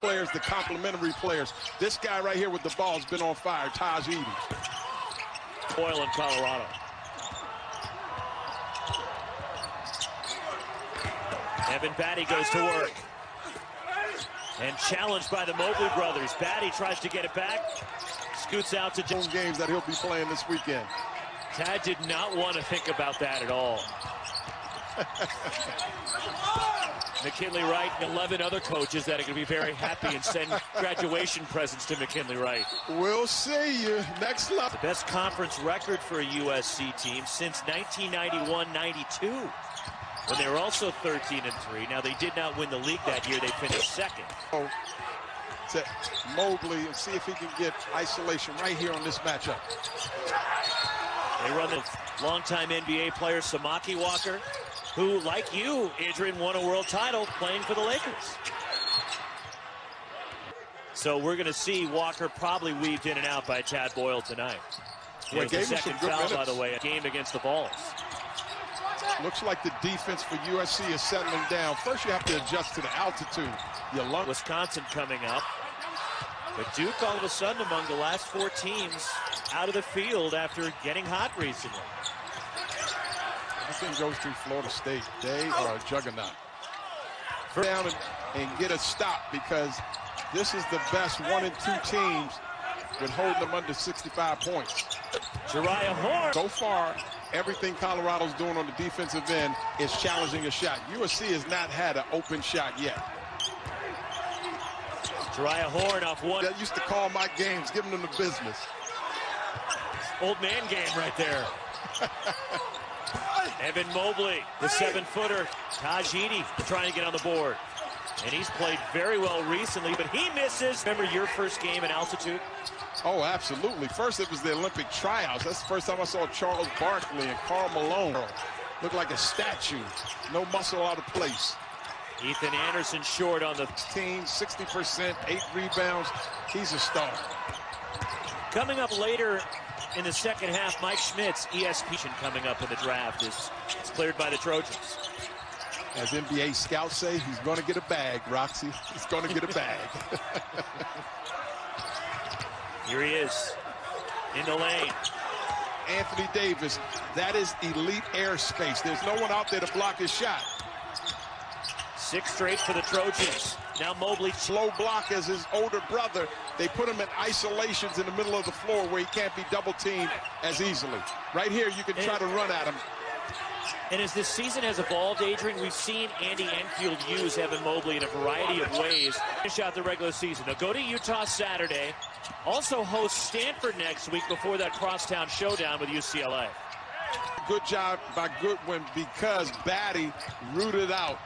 players, the complementary players. This guy right here with the ball has been on fire, Taj Edie. Boyle in Colorado. Evan Batty goes to work. And challenged by the Mobley brothers. Batty tries to get it back. Scoots out to home games that he'll be playing this weekend. Tad did not want to think about that at all. McKinley Wright and 11 other coaches that are going to be very happy and send graduation presents to McKinley Wright. We'll see you next level. The best conference record for a USC team since 1991-92. When they were also 13-3. Now, they did not win the league that year. They finished second. Oh, to Mobley and see if he can get isolation right here on this matchup. They run the longtime NBA player Samaki Walker, who, like you, Adrian, won a world title playing for the Lakers. So we're going to see Walker probably weaved in and out by Tad Boyle tonight. There's the second foul, by the way, a game against the Vols. Looks like the defense for USC is settling down. First, you have to adjust to the altitude. Wisconsin coming up. But Duke, all of a sudden, among the last 4 teams out of the field after getting hot recently. Everything goes through Florida State. They are a juggernaut. Down and get a stop, because this is the best 1 and 2 teams with holding them under 65 points. Jariah Horn. So far, everything Colorado's doing on the defensive end is challenging a shot. USC has not had an open shot yet. Jariah Horn off one. That used to call my games, giving them the business. Old man game right there. Evan Mobley, the 7-footer. Taj Edie trying to get on the board. And he's played very well recently, but he misses. Remember your first game in altitude? Oh, absolutely. First, it was the Olympic tryouts. That's the first time I saw Charles Barkley and Karl Malone. Looked like a statue. No muscle out of place. Ethan Anderson short on the team, 60%, 8 rebounds. He's a star. Coming up later in the second half, Mike Schmidt's ESPN coming up in the draft is cleared by the Trojans. As NBA scouts say, he's going to get a bag, Roxy. He's going to get a bag. Here he is in the lane. Anthony Davis, that is elite airspace. There's no one out there to block his shot. 6 straight for the Trojans. Now Mobley. Slow block as his older brother. They put him in isolations in the middle of the floor where he can't be double teamed as easily. Right here, you can try to run at him. And as this season has evolved, Adrian, we've seen Andy Enfield use Evan Mobley in a variety of ways. Finish out the regular season. They'll go to Utah Saturday. Also host Stanford next week before that crosstown showdown with UCLA. Good job by Goodwin, because Batty rooted out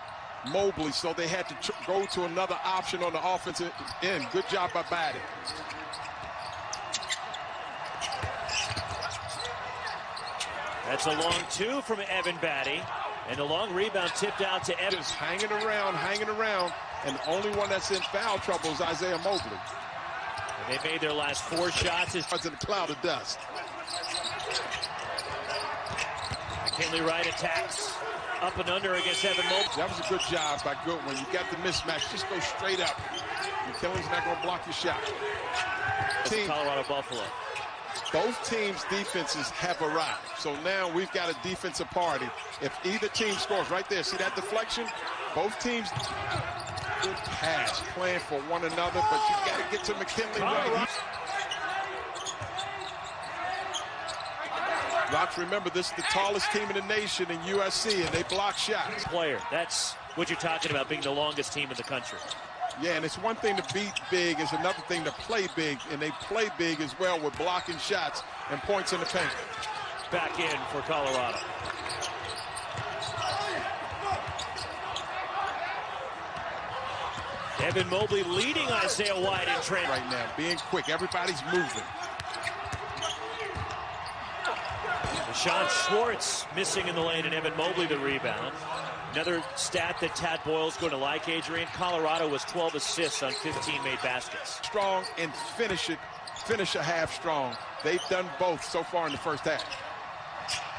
Mobley, so they had to go to another option on the offensive end. Good job by Batty. That's a long 2 from Evan Batty, and the long rebound tipped out to Evan. Just hanging around, and the only one that's in foul trouble is Isaiah Mobley. And they made their last 4 shots. It's in a cloud of dust. McKinley Wright attacks up and under against Evan Mobley. That was a good job by Goodwin. You got the mismatch. Just go straight up. McKinley's not going to block your shot. Colorado Buffalo. Both teams' defenses have arrived. So now we've got a defensive party. If either team scores right there, see that deflection? Both teams, good pass, playing for one another, but you got to get to McKinley right. Rox, remember, this is the tallest team in the nation in USC, and they block shots. Player, that's what you're talking about, being the longest team in the country. Yeah, and it's one thing to beat big, it's another thing to play big, and they play big as well with blocking shots and points in the paint. Back in for Colorado. Evan Mobley leading Isaiah White in trend. Right now, being quick, everybody's moving. Sean Schwartz missing in the lane, and Evan Mobley the rebound. Another stat that Tad Boyle's going to like, Adrian. Colorado was 12 assists on 15 made baskets. Strong and finish a half strong. They've done both so far in the first half.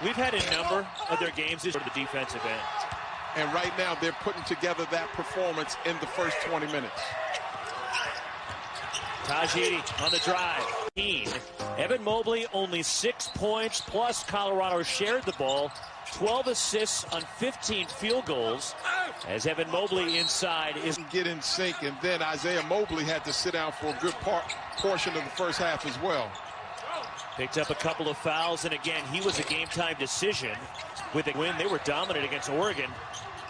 We've had a number of their games for the defensive end. And right now they're putting together that performance in the first 20 minutes. Tajiri on the drive. Evan Mobley only 6 points, plus Colorado shared the ball. 12 assists on 15 field goals. As Evan Mobley inside is get in sync, and then Isaiah Mobley had to sit down for a good portion of the first half as well. Picked up a couple of fouls, and again, he was a game-time decision with a win. They were dominant against Oregon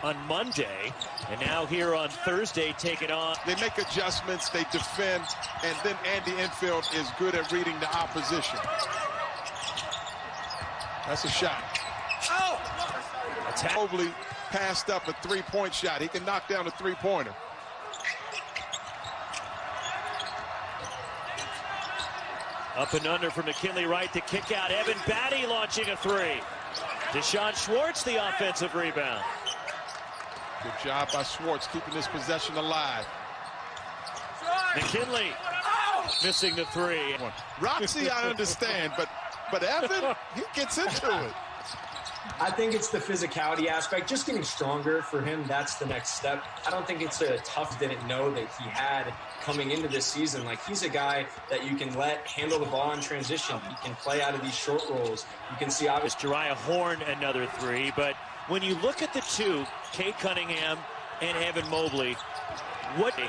on Monday, and now here on Thursday, take it on. They make adjustments, they defend, and then Andy Enfield is good at reading the opposition. That's a shot. Mobley passed up a three-point shot. He can knock down a three-pointer. Up and under for McKinley Wright to kick out. Evan Batty launching a three. Deshaun Schwartz, the offensive rebound. Good job by Schwartz keeping this possession alive. McKinley missing the three. Roxy, I understand, but Evan, he gets into it. I think it's the physicality aspect, just getting stronger for him. That's the next step. I don't think it's a tough didn't know that he had coming into this season. Like, he's a guy that you can let handle the ball in transition. He can play out of these short rolls. You can see obviously Jariah Horn another three, but when you look at the two, Kate Cunningham and Evan Mobley, what a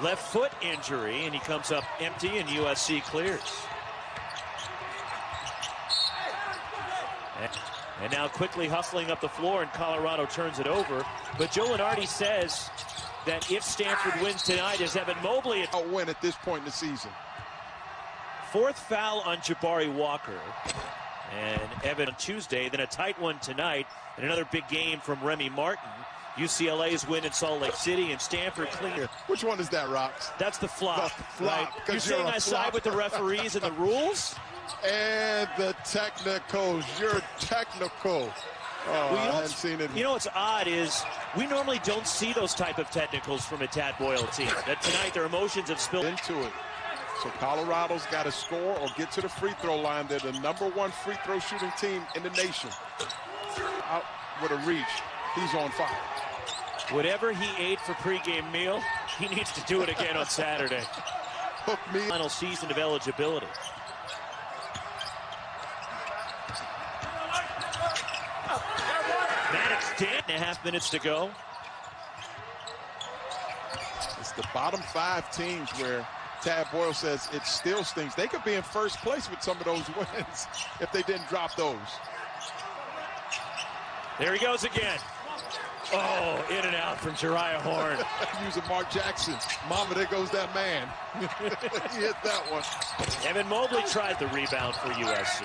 left foot injury, and he comes up empty, and USC clears. And now quickly hustling up the floor, and Colorado turns it over. But Joe Lenardi says that if Stanford wins tonight, is Evan Mobley a win at this point in the season. Fourth foul on Jabari Walker. And Evan on Tuesday, then a tight one tonight, and another big game from Remy Martin. UCLA's win in Salt Lake City, and Stanford clean. Which one is that, Rox? That's the flop. The flop. Right? You're saying I side with the referees and the rules? And the technicals. You're technical. Oh, I hadn't seen it. You know what's odd is we normally don't see those type of technicals from a Tad Boyle team. That tonight their emotions have spilled into it. So Colorado's got to score or get to the free throw line. They're the #1 free throw shooting team in the nation. Out with a reach. He's on fire. Whatever he ate for pregame meal, he needs to do it again on Saturday. Hook me. Final season of eligibility. Maddox, 10.5 minutes to go. It's the bottom 5 teams where Tad Boyle says it still stings. They could be in first place with some of those wins if they didn't drop those. There he goes again. Oh, in and out from Jariah Horn. Using Mark Jackson. Mama, there goes that man. He hit that one. Evan Mobley tried the rebound for USC.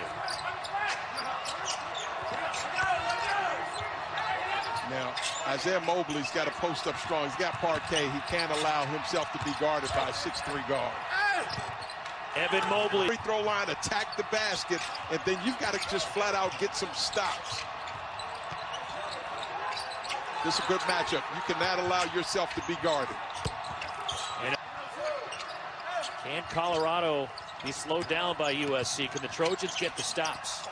Now, Isaiah Mobley's got to post up strong. He's got parquet. He can't allow himself to be guarded by a 6'3" guard. Evan Mobley. Free throw line, attack the basket, and then you've got to just flat out get some stops. This is a good matchup. You cannot allow yourself to be guarded. Can Colorado be slowed down by USC? Can the Trojans get the stops?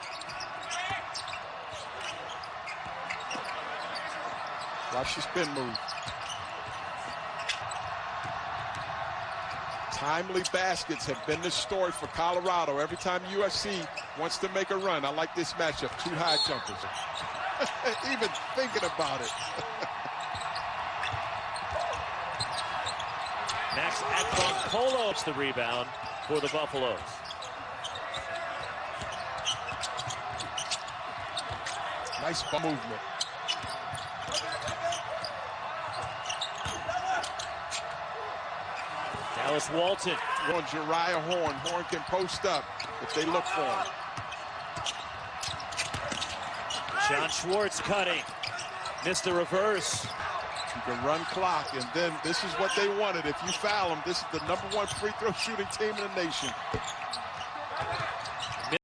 Watch the spin move. Timely baskets have been the story for Colorado. Every time USC wants to make a run, I like this matchup. 2 high jumpers. Even thinking about it. Max Akron-Polo's the rebound for the Buffaloes. Nice ball movement. Dallas Walton. On Jariah Horn. Horn can post up if they look for him. John Schwartz cutting. Missed the reverse. You can run clock, and then this is what they wanted. If you foul them, this is the #1 free throw shooting team in the nation.